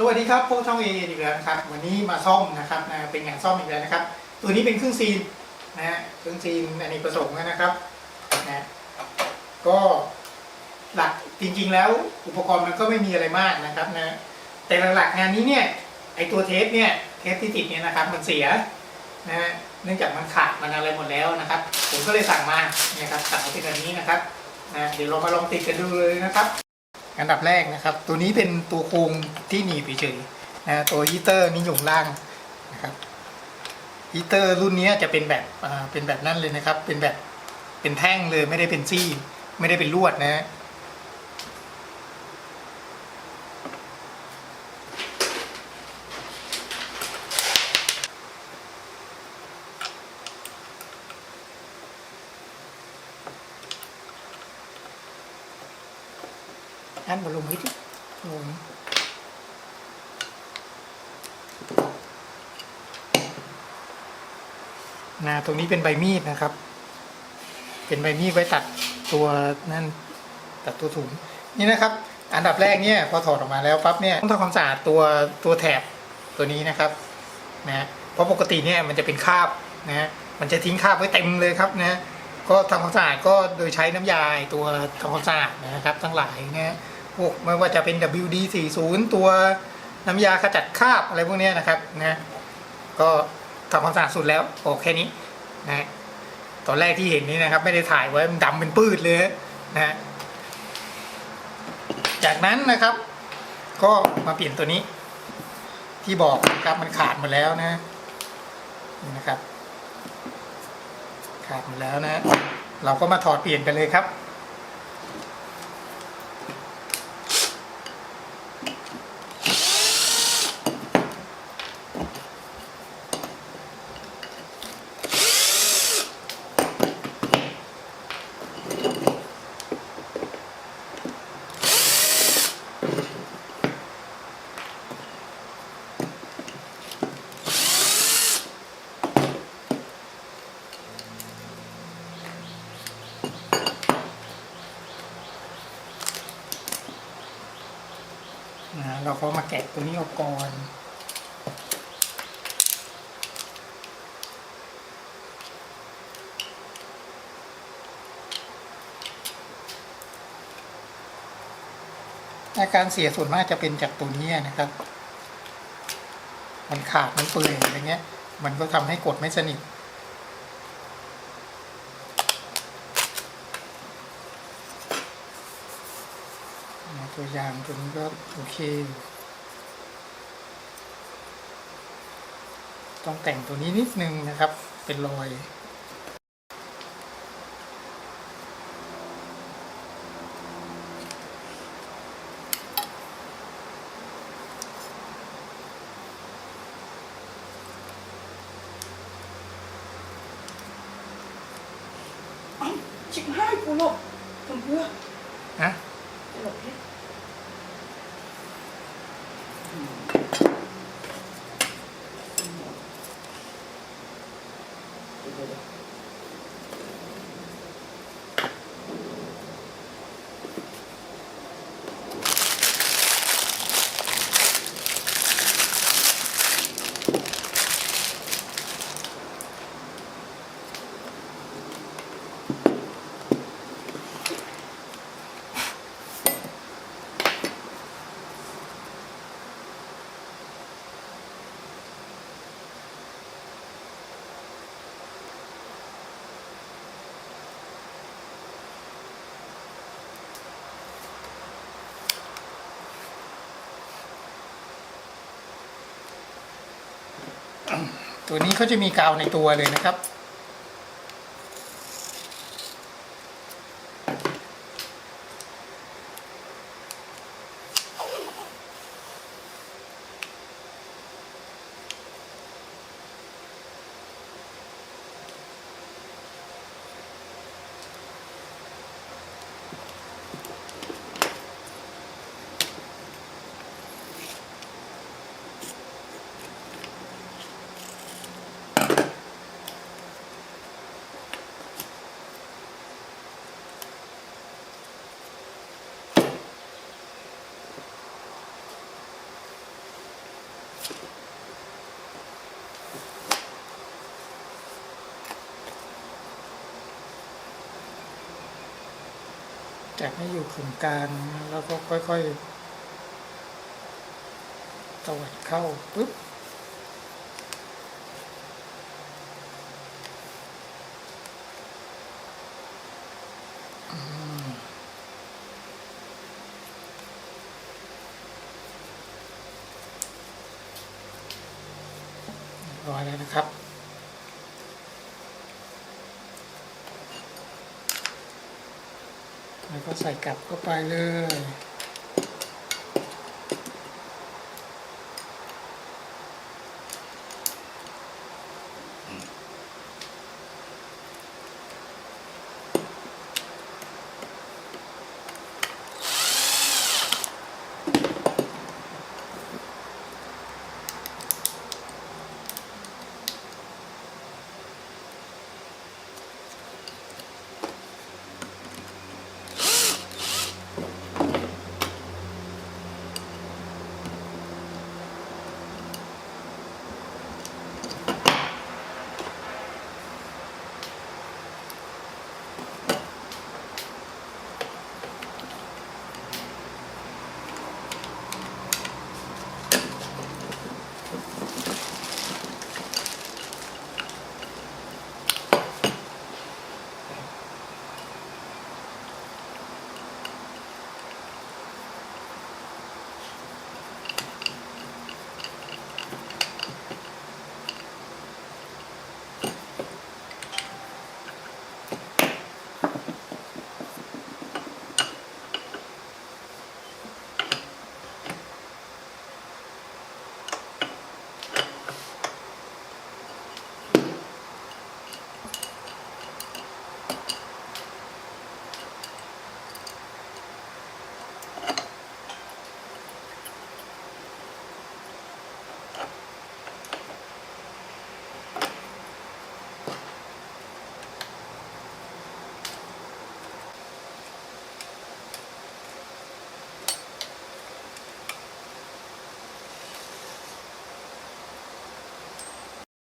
วัสดีครับพวกช่องเออีกแล้วนะครับวันนี้มาซ่อมนะครับเป็นงานซ่อมอีกแล้วนะครับตัวนี้เป็นเครื่องซีนนะเครื่องซีนอเนกประสงค์นะครับนะก็หลักจริงๆแล้วอุปกรณ์มันก็ไม่มีอะไรมากนะครับนะแต่หลักๆงานนี้เนี่ยไอตัวเทปเนี่ยเทปที่ติดเนี่ยนะครับมันเสียนะเนื่องจากมันขาดมันอะไรหมดแล้วนะครับผมก็เลยสั่งมาเนี่ยครับสั่งมาเป็นแบบนี้นะครับนะเดี๋ยวเรามาลองติดกันดูเลยนะครับอันดับแรกนะครับตัวนี้เป็นตัวโครงที่หนีบเฉยๆนะตัวฮีเตอร์นี่อยู่ล่างนะครับฮีเตอร์รุ่นนี้จะเป็นแบบนั้นเลยนะครับเป็นแบบเป็นแท่งเลยไม่ได้เป็นซี่ไม่ได้เป็นลวดนะอันบอลลูนให้ที่ลงตรงนี้เป็นใบมีดนะครับเป็นใบมีดไว้ตัดตัวนั่นตัดตัวถุงนี่นะครับอันดับแรกเนี่ยพอถอดออกมาแล้วปั๊บเนี่ยต้องทำความสะอาดตัวแถบตัวนี้นะครับนะเพราะปกติเนี่ยมันจะเป็นคราบนะมันจะทิ้งคราบไว้เต็มเลยครับนะก็ทำความสะอาดก็โดยใช้น้ำยาตัวทำความสะอาดนะครับทั้งหลายนะพวกไม่ว่าจะเป็น WD-40 ตัวน้ำยาขจัดคราบอะไรพวกนี้นะครับนะก็ทำความสะอาดสุดแล้วโอเคนี้นะตอนแรกที่เห็นนี้นะครับไม่ได้ถ่ายไว้มันดำเป็นปื้ดเลยนะจากนั้นนะครับก็มาเปลี่ยนตัวนี้ที่บอกครับมันขาดหมดแล้วนะนี่นะครับขาดหมดแล้วนะเราก็มาถอดเปลี่ยนกันเลยครับเราก็มาแกะตัวนี้ออกก่อนอาการเสียส่วนมากจะเป็นจากตัวนี้นะครับมันขาดมันเปื่อยอะไรเงี้ยมันก็ทำให้กดไม่สนิทตัวยางตัวนี้ก็โอเคต้องแต่งตัวนี้นิดนึงนะครับเป็นรอยชิบให้กูหลบคุณเพื่อนะหลบที่ตัวนี้เขาจะมีกาวในตัวเลยนะครับ จับให้อยู่ขึงกลางแล้วก็ค่อยๆตวัดเข้าปุ๊บร้อยแล้วนะครับแล้วก็ใส่กลับเข้าไปเลย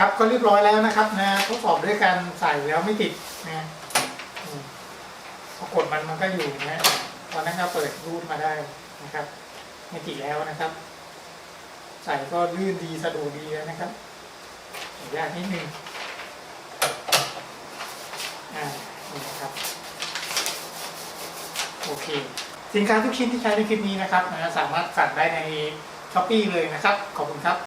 ครับก็เรียบร้อยแล้วนะครับนะทดสอบด้วยการใส่แล้วไม่ติดนะปรากฏมันก็อยู่นะตอนนั้นก็เปิดรูดมาได้นะครับไม่ติดแล้วนะครับ ใส่ก็ลื่นดีสะดวกดีแล้วนะครับยากนิดนึงนี่นะครับโอเคสินค้าทุกชิ้นที่ใช้ในคลิปนี้นะครับสามารถสั่งได้ใน Shopee เลยนะครับขอบคุณครับ